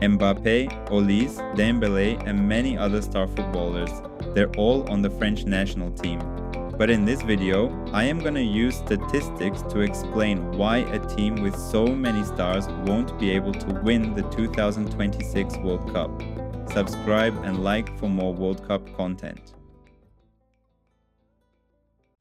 Mbappé, Olise, Dembélé, and many other star footballers. They're all on the French national team. But in this video, I am gonna use statistics to explain why a team with so many stars won't be able to win the 2026 World Cup. Subscribe and like for more World Cup content.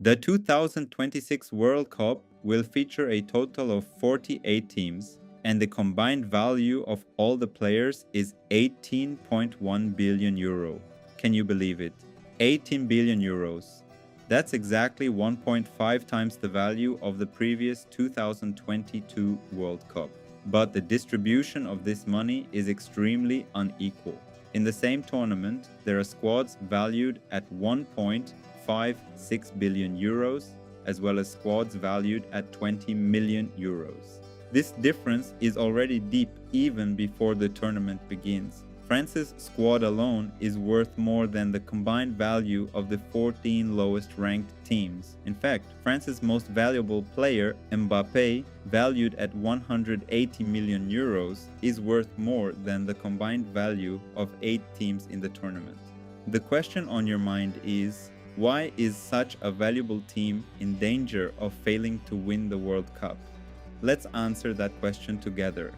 The 2026 World Cup will feature a total of 48 teams, and the combined value of all the players is 18.1 billion euro. Can you believe it? 18 billion euros. That's exactly 1.5 times the value of the previous 2022 World Cup. But the distribution of this money is extremely unequal. In the same tournament, there are squads valued at 1.56 billion euros, as well as squads valued at 20 million euros. This difference is already deep even before the tournament begins. France's squad alone is worth more than the combined value of the 14 lowest ranked teams. In fact, France's most valuable player, Mbappé, valued at 180 million euros, is worth more than the combined value of 8 teams in the tournament. The question on your mind is, why is such a valuable team in danger of failing to win the World Cup? Let's answer that question together.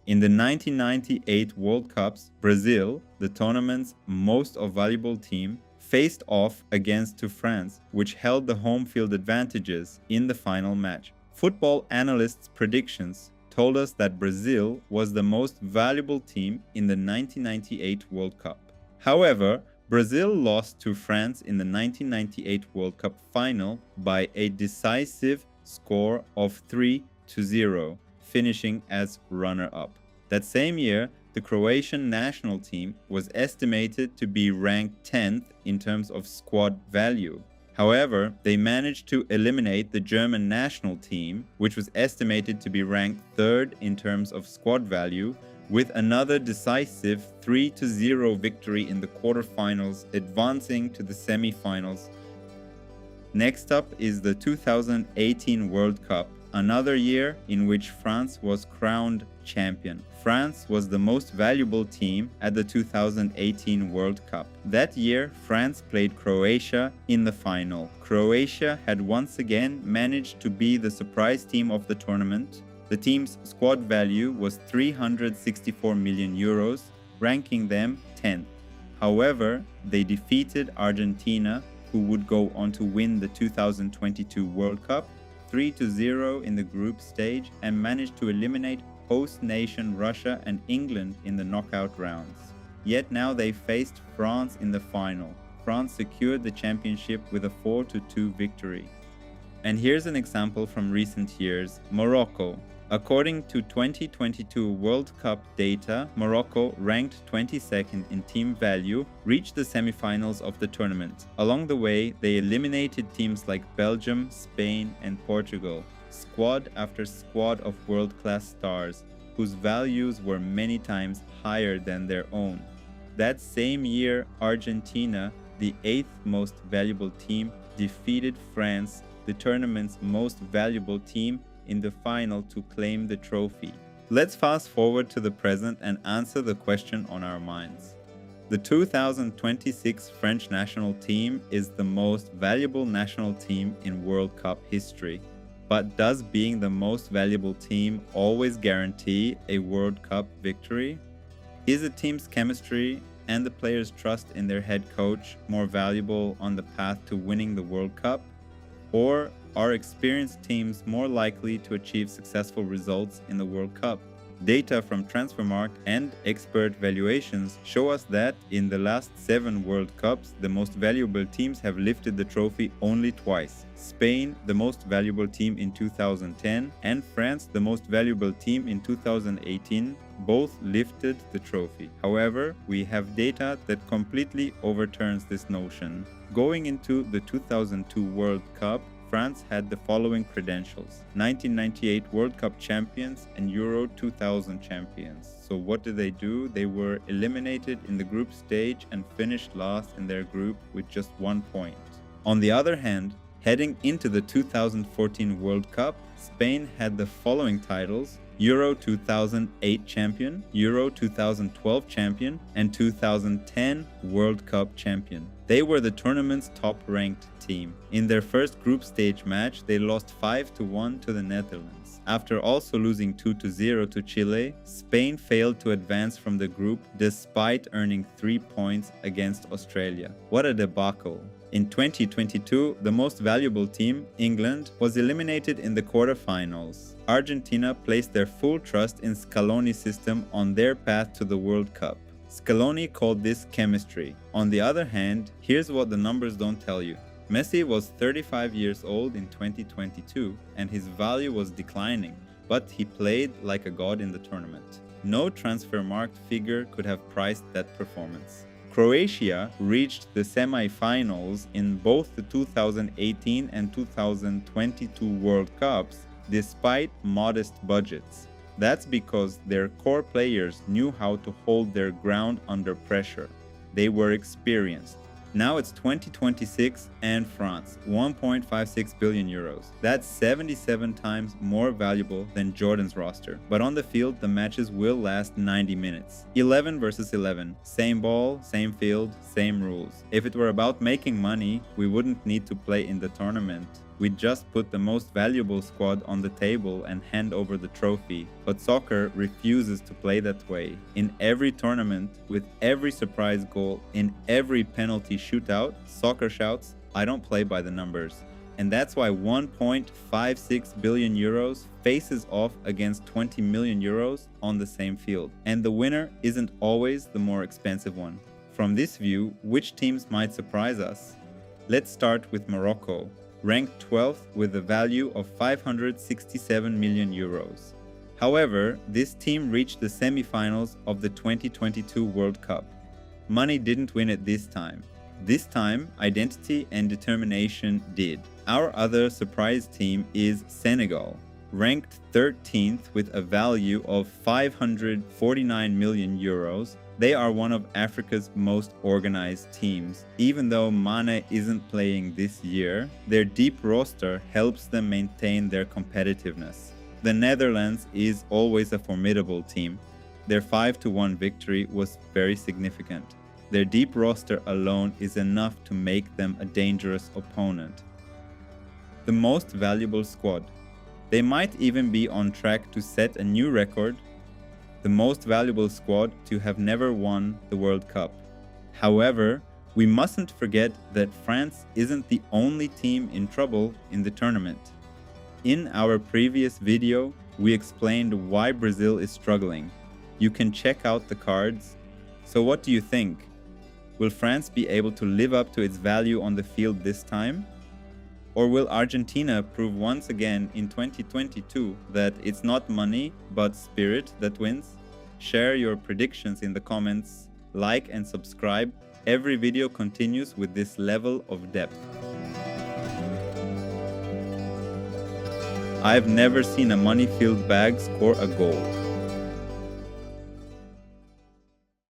In the 1998 World Cups, Brazil, the tournament's most valuable team, faced off against France, which held the home field advantages in the final match. Football analysts' predictions told us that Brazil was the most valuable team in the 1998 World Cup. However, Brazil lost to France in the 1998 World Cup final by a decisive score of 3-0. Finishing as runner-up. That same year, the Croatian national team was estimated to be ranked 10th in terms of squad value. However, they managed to eliminate the German national team, which was estimated to be ranked 3rd in terms of squad value, with another decisive 3-0 victory in the quarterfinals, advancing to the semi-finals. Next up is the 2018 World Cup. Another year in which France was crowned champion. France was the most valuable team at the 2018 World Cup. That year, France played Croatia in the final. Croatia had once again managed to be the surprise team of the tournament. The team's squad value was 364 million euros, ranking them 10th. However, they defeated Argentina, who would go on to win the 2022 World Cup, 3-0 in the group stage, and managed to eliminate host nation Russia and England in the knockout rounds. Yet now they faced France in the final. France secured the championship with a 4-2 victory. And here's an example from recent years, Morocco. According to 2022 World Cup data, Morocco, ranked 22nd in team value, reached the semifinals of the tournament. Along the way, they eliminated teams like Belgium, Spain, and Portugal, squad after squad of world-class stars, whose values were many times higher than their own. That same year, Argentina, the 8th most valuable team, defeated France, the tournament's most valuable team, in the final to claim the trophy. Let's fast forward to the present and answer the question on our minds. The 2026 French national team is the most valuable national team in World Cup history. But does being the most valuable team always guarantee a World Cup victory? Is a team's chemistry and the players' trust in their head coach more valuable on the path to winning the World Cup? Or are experienced teams more likely to achieve successful results in the World Cup? Data from Transfermarkt and expert valuations show us that in the last 7 World Cups, the most valuable teams have lifted the trophy only twice. Spain, the most valuable team in 2010, and France, the most valuable team in 2018, both lifted the trophy. However, we have data that completely overturns this notion. Going into the 2002 World Cup, France had the following credentials: 1998 World Cup champions and Euro 2000 champions. So what did they do? They were eliminated in the group stage and finished last in their group with just 1 point. On the other hand, heading into the 2014 World Cup, Spain had the following titles: Euro 2008 champion, Euro 2012 champion, and 2010 World Cup champion. They were the tournament's top-ranked team. In their first group stage match, they lost 5-1 to the Netherlands. After also losing 2-0 to Chile, Spain failed to advance from the group despite earning 3 points against Australia. What a debacle! In 2022, the most valuable team, England, was eliminated in the quarterfinals. Argentina placed their full trust in Scaloni's system on their path to the World Cup. Scaloni called this chemistry. On the other hand, here's what the numbers don't tell you. Messi was 35 years old in 2022 and his value was declining, but he played like a god in the tournament. No transfer-marked figure could have priced that performance. Croatia reached the semi-finals in both the 2018 and 2022 World Cups despite modest budgets. That's because their core players knew how to hold their ground under pressure. They were experienced. Now it's 2026 and France, 1.56 billion euros. That's 77 times more valuable than Jordan's roster. But on the field, the matches will last 90 minutes. 11 versus 11. Same ball, same field, same rules. If it were about making money, we wouldn't need to play in the tournament. We'd just put the most valuable squad on the table and hand over the trophy. But soccer refuses to play that way. In every tournament, with every surprise goal, in every penalty shootout, soccer shouts, "I don't play by the numbers." And that's why 1.56 billion euros faces off against 20 million euros on the same field. And the winner isn't always the more expensive one. From this view, which teams might surprise us? Let's start with Morocco, ranked 12th with a value of 567 million euros. However, this team reached the semi-finals of the 2022 World Cup. Money didn't win it this time. This time, identity and determination did. Our other surprise team is Senegal, ranked 13th with a value of 549 million euros. They are one of Africa's most organized teams. Even though Mane isn't playing this year, their deep roster helps them maintain their competitiveness. The Netherlands is always a formidable team. Their 5-1 victory was very significant. Their deep roster alone is enough to make them a dangerous opponent. The most valuable squad. They might even be on track to set a new record. The most valuable squad to have never won the World Cup. However, we mustn't forget that France isn't the only team in trouble in the tournament. In our previous video, we explained why Brazil is struggling. You can check out the cards. So what do you think? Will France be able to live up to its value on the field this time? Or will Argentina prove once again in 2022 that it's not money but spirit that wins? Share your predictions in the comments, like and subscribe. Every video continues with this level of depth. I've never seen a money-filled bag score a goal.